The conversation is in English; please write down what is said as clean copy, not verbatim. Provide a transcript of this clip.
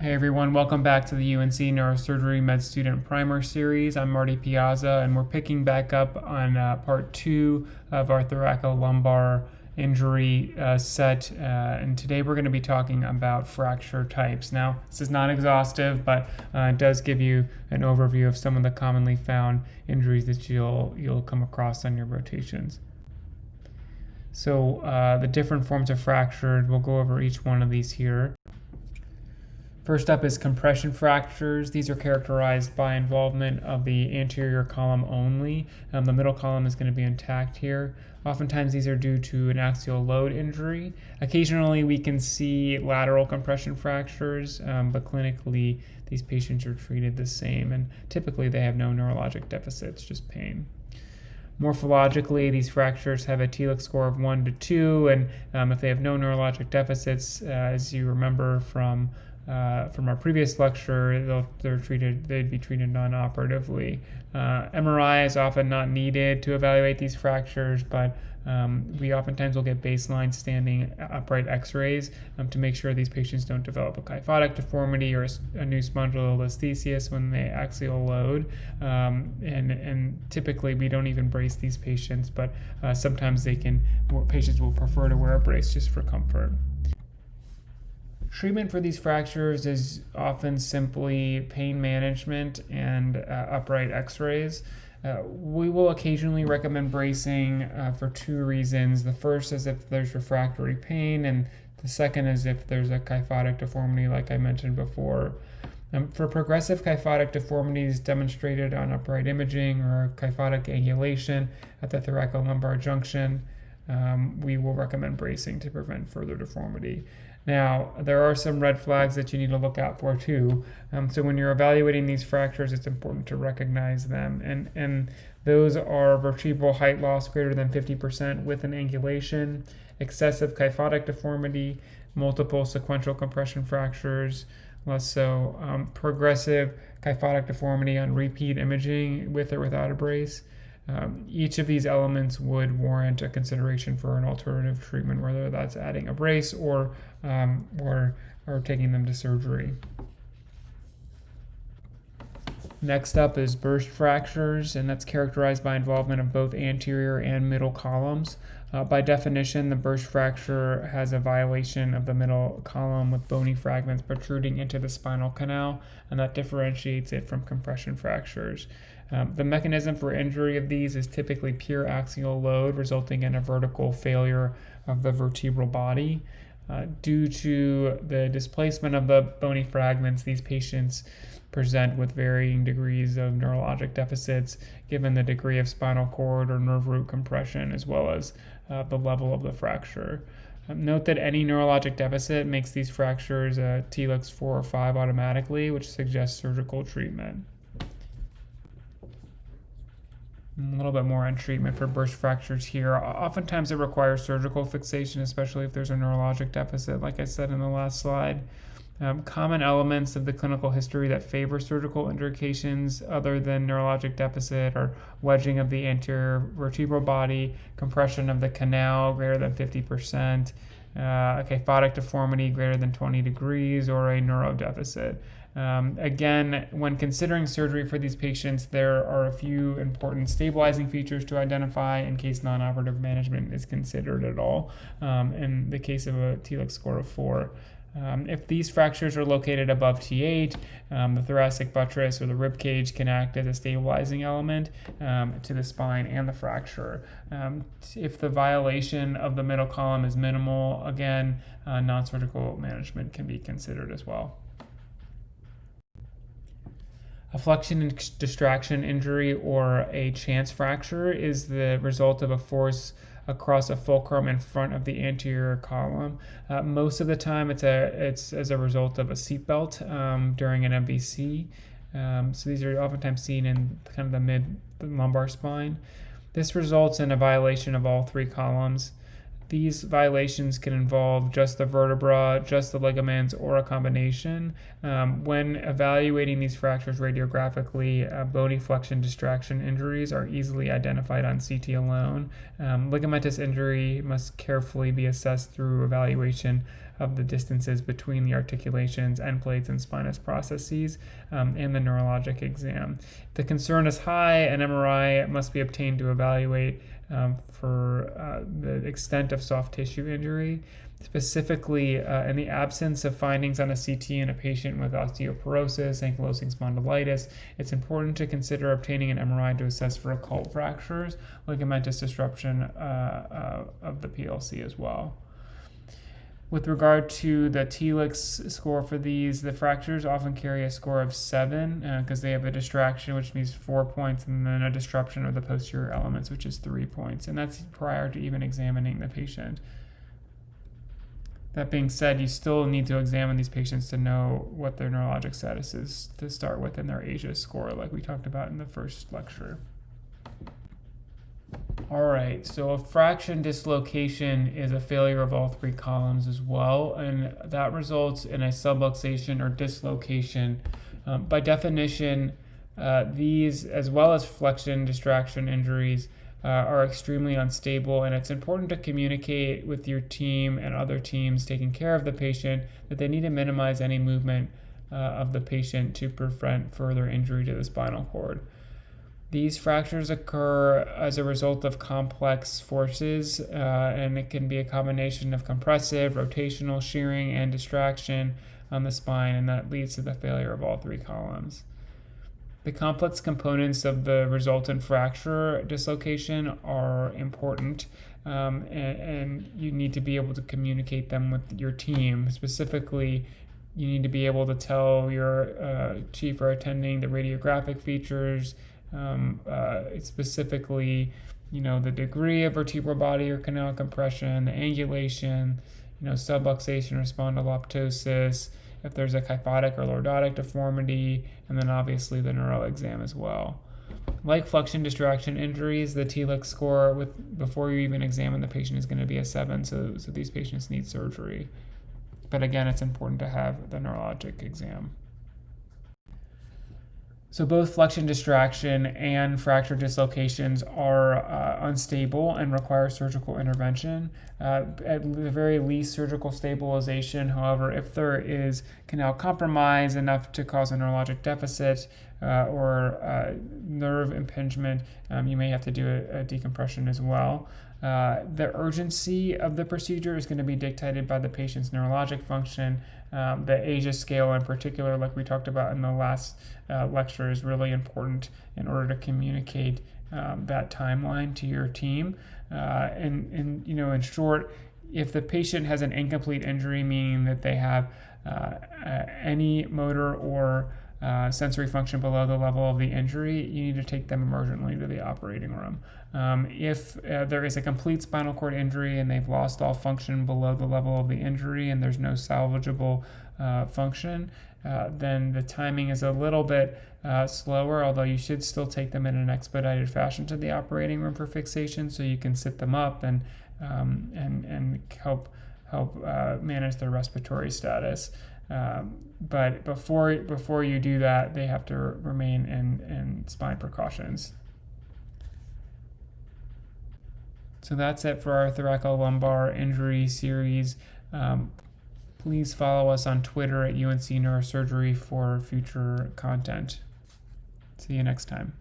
Hey everyone, welcome back to the UNC Neurosurgery Med Student Primer Series. I'm Marty Piazza, and we're picking back up on part 2 of our thoracolumbar injury set. And today we're going to be talking about fracture types. Now, this is not exhaustive, but it does give you an overview of some of the commonly found injuries that you'll come across on your rotations. So the different forms of fracture, we'll go over each one of these here. First up is compression fractures. These are characterized by involvement of the anterior column only. The middle column is going to be intact here. Oftentimes these are due to an axial load injury. Occasionally we can see lateral compression fractures, but clinically these patients are treated the same, and typically they have no neurologic deficits, just pain. Morphologically, these fractures have a TLIC score of 1 to 2, and if they have no neurologic deficits, as you remember from our previous lecture, they'd be treated non-operatively. MRI is often not needed to evaluate these fractures, but we oftentimes will get baseline standing upright x-rays to make sure these patients don't develop a kyphotic deformity or a new spondylolisthesis when they axial load. And typically we don't even brace these patients, but sometimes patients will prefer to wear a brace just for comfort. Treatment for these fractures is often simply pain management and upright x-rays. We will occasionally recommend bracing for 2 reasons. The first is if there's refractory pain, and the second is if there's a kyphotic deformity like I mentioned before. For progressive kyphotic deformities demonstrated on upright imaging or kyphotic angulation at the thoracolumbar junction, we will recommend bracing to prevent further deformity. Now, there are some red flags that you need to look out for too. So when you're evaluating these fractures, it's important to recognize them. And those are vertebral height loss greater than 50% with an angulation, excessive kyphotic deformity, multiple sequential compression fractures, less so, progressive kyphotic deformity on repeat imaging with or without a brace. Each of these elements would warrant a consideration for an alternative treatment, whether that's adding a brace or taking them to surgery. Next up is burst fractures, and that's characterized by involvement of both anterior and middle columns. By definition, the burst fracture has a violation of the middle column with bony fragments protruding into the spinal canal, and that differentiates it from compression fractures. The mechanism for injury of these is typically pure axial load, resulting in a vertical failure of the vertebral body. Due to the displacement of the bony fragments, these patients present with varying degrees of neurologic deficits given the degree of spinal cord or nerve root compression as well as the level of the fracture. Note that any neurologic deficit makes these fractures TLICs 4 or 5 automatically, which suggests surgical treatment. A little bit more on treatment for burst fractures here. Oftentimes it requires surgical fixation, especially if there's a neurologic deficit, like I said in the last slide. Common elements of the clinical history that favor surgical indications other than neurologic deficit are wedging of the anterior vertebral body, compression of the canal greater than 50%, a kyphotic deformity greater than 20 degrees, or a neurodeficit. Again, when considering surgery for these patients, there are a few important stabilizing features to identify in case non-operative management is considered at all, in the case of a TLIC score of 4. If these fractures are located above T8, the thoracic buttress or the rib cage can act as a stabilizing element to the spine and the fracture. If the violation of the middle column is minimal, again, non-surgical management can be considered as well. A flexion and distraction injury or a chance fracture is the result of a force across a fulcrum in front of the anterior column. Most of the time it's as a result of a seatbelt during an MVC. So these are oftentimes seen in kind of the mid-lumbar spine. This results in a violation of all 3 columns. These violations can involve just the vertebra, just the ligaments, or a combination. When evaluating these fractures radiographically, bony flexion distraction injuries are easily identified on CT alone. Ligamentous injury must carefully be assessed through evaluation of the distances between the articulations, end plates, and spinous processes in the neurologic exam. If the concern is high, an MRI must be obtained to evaluate for the extent of soft tissue injury. Specifically, in the absence of findings on a CT in a patient with osteoporosis, ankylosing spondylitis, it's important to consider obtaining an MRI to assess for occult fractures, ligamentous disruption of the PLC as well. With regard to the TLIX score for these, the fractures often carry a score of 7 because they have a distraction, which means 4 points, and then a disruption of the posterior elements, which is 3 points. And that's prior to even examining the patient. That being said, you still need to examine these patients to know what their neurologic status is to start with in their ASIA score, like we talked about in the first lecture. All right, so a fraction dislocation is a failure of all 3 columns as well, and that results in a subluxation or dislocation. By definition, these, as well as flexion distraction injuries, are extremely unstable, and it's important to communicate with your team and other teams taking care of the patient that they need to minimize any movement of the patient to prevent further injury to the spinal cord. These fractures occur as a result of complex forces, and it can be a combination of compressive, rotational, shearing, and distraction on the spine, and that leads to the failure of all 3 columns. The complex components of the resultant fracture dislocation are important, and you need to be able to communicate them with your team. Specifically, you need to be able to tell your chief or attending the radiographic features, specifically, the degree of vertebral body or canal compression, the angulation, subluxation or spondyloptosis, if there's a kyphotic or lordotic deformity, and then obviously the neuro exam as well. Like flexion distraction injuries, the TLIX score before you even examine the patient is going to be a 7, so these patients need surgery. But again, it's important to have the neurologic exam. So both flexion distraction and fracture dislocations are unstable and require surgical intervention. At the very least, surgical stabilization. However, if there is canal compromise enough to cause a neurologic deficit or nerve impingement, you may have to do a decompression as well. The urgency of the procedure is going to be dictated by the patient's neurologic function. The ASIA scale in particular, like we talked about in the last lecture, is really important in order to communicate that timeline to your team. And in short, if the patient has an incomplete injury, meaning that they have any motor or sensory function below the level of the injury, you need to take them emergently to the operating room. If there is a complete spinal cord injury and they've lost all function below the level of the injury and there's no salvageable function, then the timing is a little bit slower, although you should still take them in an expedited fashion to the operating room for fixation so you can sit them up and help manage their respiratory status. But before you do that, they have to remain in spine precautions. So that's it for our thoracolumbar injury series. Please follow us on Twitter at UNC Neurosurgery for future content. See you next time.